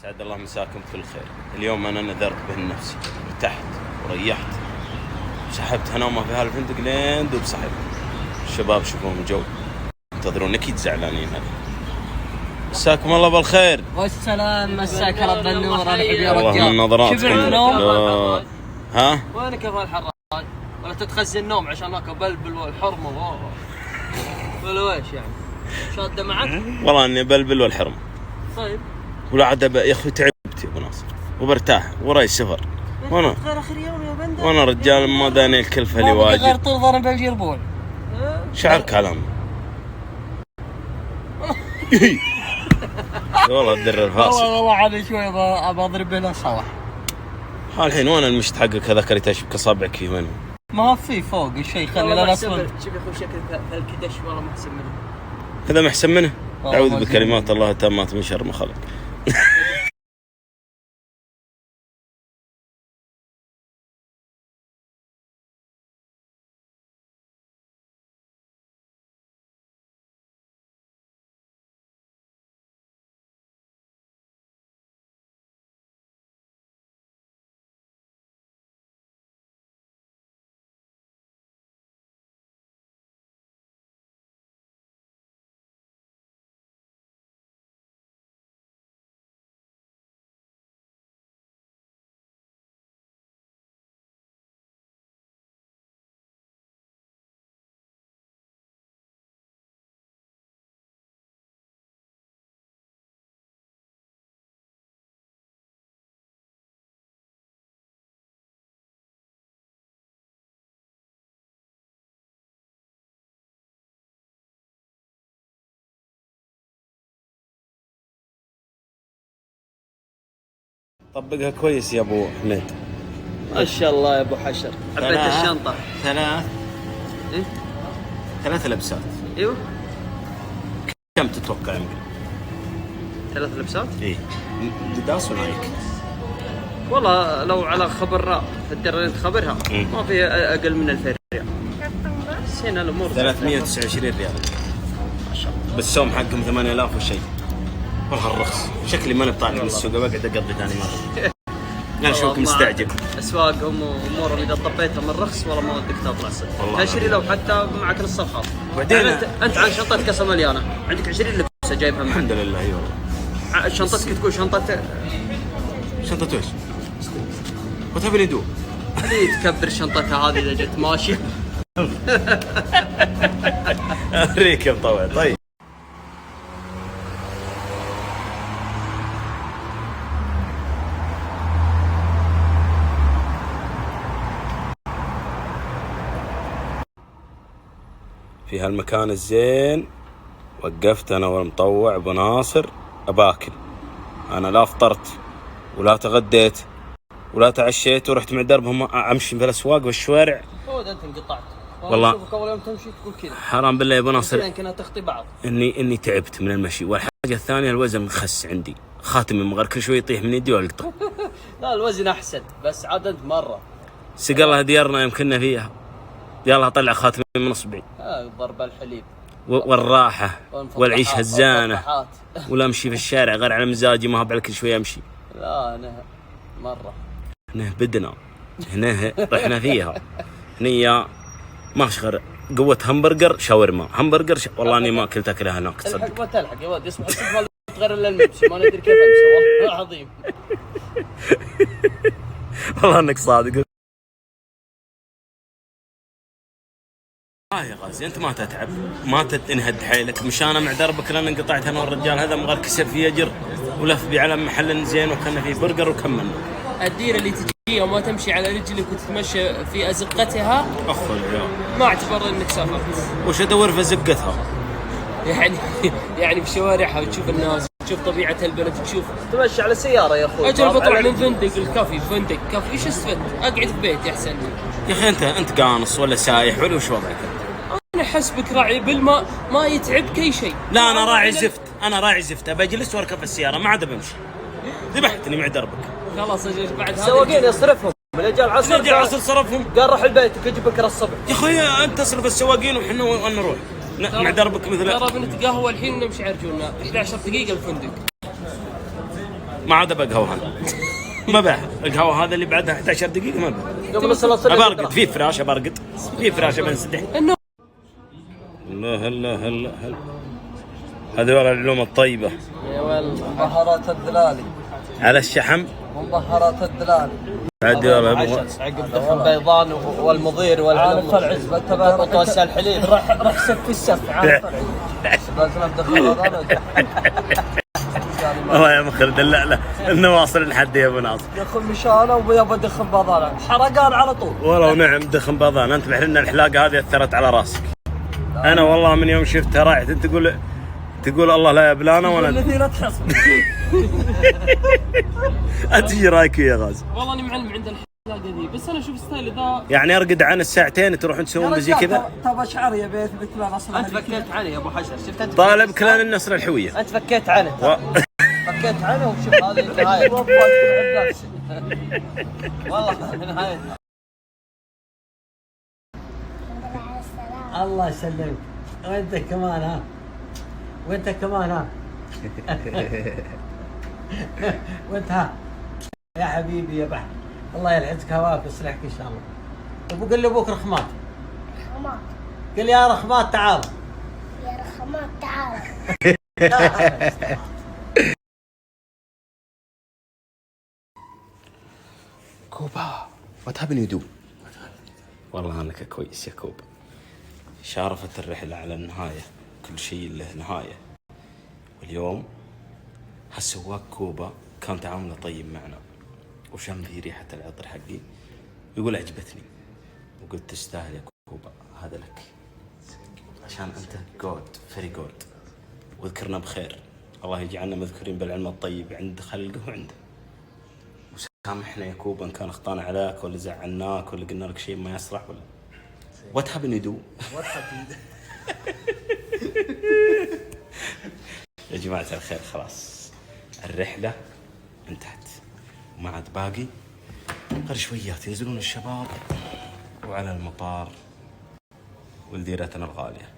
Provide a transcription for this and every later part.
سعد الله مساكم بكل خير. اليوم أنا نذرت به نفسي، ارتحت وريحت، سحبت هنومة في هالفندق لين دوب صحيت. الشباب شوفوهم جو ينتظرون، أكيد زعلانين. هذا مساكم الله بالخير. والسلام، مساك رب النور. الحب يا رجال. والله من نظراتكم. شبعت نوم؟ ها؟ وينك يا ابو الحراج؟ ولا تتخزن النوم عشان اكل بلبل والحرمه ولا ويش يعني؟ شاده معك؟ والله اني بلبل والحرم. طيب ولا عاد يا اخوي تعبت يا ابو ناصر وبرتاح وراي السفر. وانا غير اخر يوم يا بندر. وانا رجال ما داني الكلفه اللي واجب. غير طول ضرب بالجربول. شعر كلام. والله الدر الفاصل. والله عاد شوي ابى اضرب له صوح. الحين وانا المشت حقك هذا كريت اشبك اصابعك فيه وين؟ ما في فوق الشيء خلي لا اصبر. شوف يا اخوي شكلك الكدش والله ما احسن منه. هذا ما احسن منه؟ اعوذ بكلمات الله التامات من شر ما خلق. طبقها كويس يا ابو حميد. ما شاء الله يا ابو حشر. حبيت الشنطه. إيه؟ ثلاث لبسات. ايوه. كم تتوقع يمكن؟ 3 لبسات؟ ايه داس ونايك. والله لو على خبر تقدر انت خبرها ما في اقل من 2000 ريال. بس هنا الامور 329 ريال ما شاء الله. بس السوم حقهم 8000 وشيء. والله الرخص. شكلي ما نبطالع من السوق، بقعد اقضي ثاني مره. انا اشوفك مستعجل. اسواقهم وامورهم اذا طبيتها من الرخص والله ما ودك تطلع صدق. تشتري لو حتى معك نص الخاص. وبعدين يعني انت عن شنطتك كاسه مليانه، عندك 20 لبسه جايبها معك. الحمد لله. اي والله. شنطتك تقول شنطه ايش؟ وتبي ندوب اللي تكبر شنطتها هذه اذا جت ماشيه. اوريك يا مطوع. طيب في هالمكان الزين وقفت انا والمطوع ابو ناصر اباكل. انا لا فطرت ولا تغديت ولا تعشيت ورحت مع دربهم امشي في الاسواق والشوارع. هو انت انقطعت والله. اشوفك اول يوم تمشي تقول كذا. حرام بالله يا ابو ناصر. يمكن تخطي بعض. اني تعبت من المشي، والحاجه الثانيه الوزن خس عندي، خاتم المغر كل شوي يطيح من يدي والقطه. لا الوزن احسن بس عاد انت مره سق الله ديارنا يمكننا فيها. يلا طلع خاتمي من اصبعي. ضرب الحليب والراحه والعيشه الزانه. ولا امشي في الشارع غير على مزاجي، ما هو على كل شوي امشي. لا انا مره هنا بدنا هنا رحنا فيها. هنيا ما غير قوة همبرجر شاورما والله اني ما اكلت اكلها هناك تصدق. الحق ما تلحق يا ولد. اسمع ما تغير الا المبسي، ما ندري كيف امشي والله العظيم. والله انك صادق. يا غازي انت ما تتعب ما تنهد حيلك، مش انا مع دربك لان انقطعت انا والرجال هذا مغير كسر في اجر ولف بي على محل زين وكنا فيه برجر وكملنا. الديره اللي تجي وما تمشي على رجلك وتتمشى في ازقتها اخل ما اعتبر انك سافرت. وش ادور في زقتها؟ يعني في شوارعها وتشوف الناس، تشوف طبيعه البلد، تشوف تمشي على سياره يا اخوي. اجل بطلع من فندق الكافي فندق كافي ايش استفدت؟ اقعد في بيتي احسن لي. يا اخي انت قانص ولا سايح ولا وش وضعك؟ انا حسبك راعي بالماء ما يتعبك اي شيء. لا انا راعي زفت ابى اجلس واركب السياره ما عاد بمشي. ذبحتني مع دربك. خلاص اجل بعد هذا السواقين يصرفهم رجال عصر صرفهم. قال روح البيت وجي بكره الصبح. يا اخوي انت تصرف السواقين وحنا نروح مع دربك مثل. ترى بنتقهوى الحين نمشي عرجونا 11 دقيقه الفندق. ما عاد بقهوه انا. ما بقى القهوه هذا اللي بعدها 11 دقيقه ما بقى. قبل الصلاه ابرقد في فراش، ابرقد في فراش بنسدح. الله هلا هلا هلا. هذول العلوم الطيبه. يا ولد بهارات الدلالي على الشحم. بهارات الدلالي. هذول عقب دخل بيضان والمضير عارف العزبة والبط والحليب. راح سف السف. عارف العزبة لازم ادخل والله يا مخر دلعنا النواصل لحد يا ابو ناصر. دخل مشانه ويا بدخل بضانه حرقان على طول. والله ونعم دخن بضان. انت بحرنا الحلاقه هذه اثرت على راسك. انا والله من يوم شفتها رايحت انت تقول الله لا يبلانا وانا الذي لا تحصل. اتجي رايك يا غاز. والله اني معلم عند الحلاقه ذي، بس انا اشوف ستايل ذا يعني ارقد عن الساعتين تروحون تسوون زي كذا. طب اشعر يا بيت مثل اصلا. انت فكيت عنه يا ابو حشر، شفت انت طالب كلان النصر الحويه. انت فكيت عنه فكيت عنه وشوف هذه النهايه. والله النهايه. الله يسلمك. وانت كمان ها. وانت كمان ها. وانت ها يا حبيبي يا بحر. الله يلحسك هواك ويصلحك ان شاء الله. ابو قال لي ابوك رخمات. رخمات. قال يا رخمات تعال. يا رخمات تعال. كوبا what happened you do؟ والله انك كويس يا كوبا. شارفت الرحله على النهايه، كل شيء له نهايه. واليوم هالسواق كوبا كان تعامله طيب معنا، وشم في ريحه العطر حقي، يقول عجبتني، وقلت تستاهل يا كوبا، هذا لك عشان انت جود فيري جود، واذكرنا بخير. الله يجعلنا مذكورين بالعلم الطيب عند خلقه وعنده. وسامحنا يا كوبا ان كان اخطانا عليك ولا زعلناك ولا قلنا لك شيء ما يصلح ولا وات هابن يو دو. يا جماعة الخير خلاص الرحلة انتهت وما عاد باقي غير شويات ينزلون الشباب وعلى المطار ولديرتنا الغالية.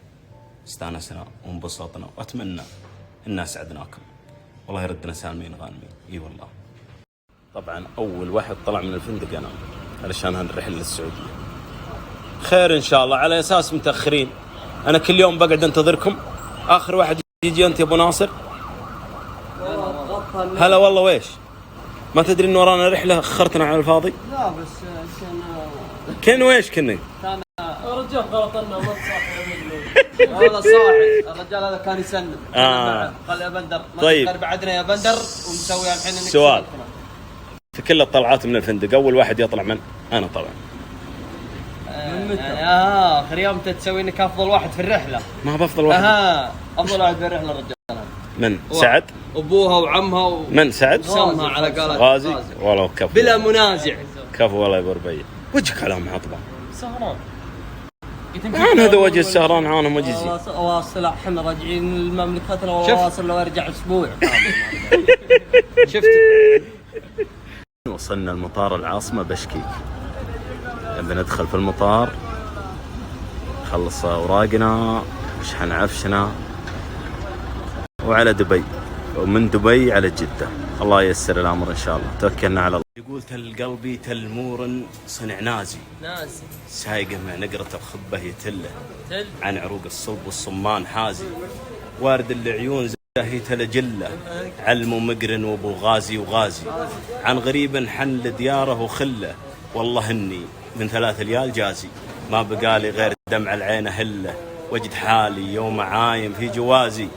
استانسنا وانبسطنا واتمنى ان اسعدناكم. والله يردنا سالمين غانمين. اي والله. طبعا اول واحد طلع من الفندق انا علشان هالرحلة للسعودية. خير ان شاء الله، على اساس متاخرين. انا كل يوم بقعد انتظركم، اخر واحد يجي انت يا ابو ناصر. هلا والله. ويش ما تدري ان ورانا رحله اخرتنا على الفاضي؟ لا بس كن ويش كنا الرجال غلط انه ما تصاحب. هذا صاحي الرجال هذا كان يسند. قال يا بندر طيب ما بعدنا يا بندر ومسوي الحين انك سؤال في كل الطلعات من الفندق اول واحد يطلع من انا طبعا. اخر يوم انت تسوي انك افضل واحد في الرحله. ما هو افضل واحد. افضل واحد في الرحله الرجال. من سعد؟ ابوها وعمها من سعد؟ سمها على قولة غازي. والله كفو بلا منازع. كفو والله يا بربيه. وجهك على محطبه سهران. انا هذا وجه السهران عانهم وجزي. واصل احنا راجعين لمملكتنا واصل لو ارجع اسبوع. شفت وصلنا المطار العاصمه بشكيك. بندخل في المطار خلص اوراقنا وشحن عفشنا وعلى دبي، ومن دبي على جدة. الله ييسر الأمر إن شاء الله. توكلنا على الله. يقول تل قلبي تلمور صنع نازي سايقه مع نقرة الخبة يتله عن عروق الصلب والصمان حازي وارد العيون زاهي تلجله علم مقرن وابو غازي وغازي عن غريب حن لدياره وخله. والله اني من 3 ليال جازي ما بقالي غير دمع العين هله وجد حالي يوم عايم في جوازي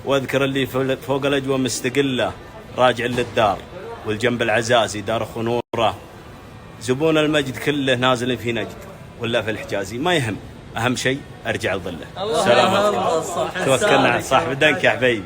واذكر اللي فوق الاجوى مستقله راجع للدار والجنب العزازي دار خنوره زبون المجد كله نازل في نجد ولا في الحجازي ما يهم اهم شيء ارجع لظله. سلام. توكلنا على صاحب الدنك يا حبيبي.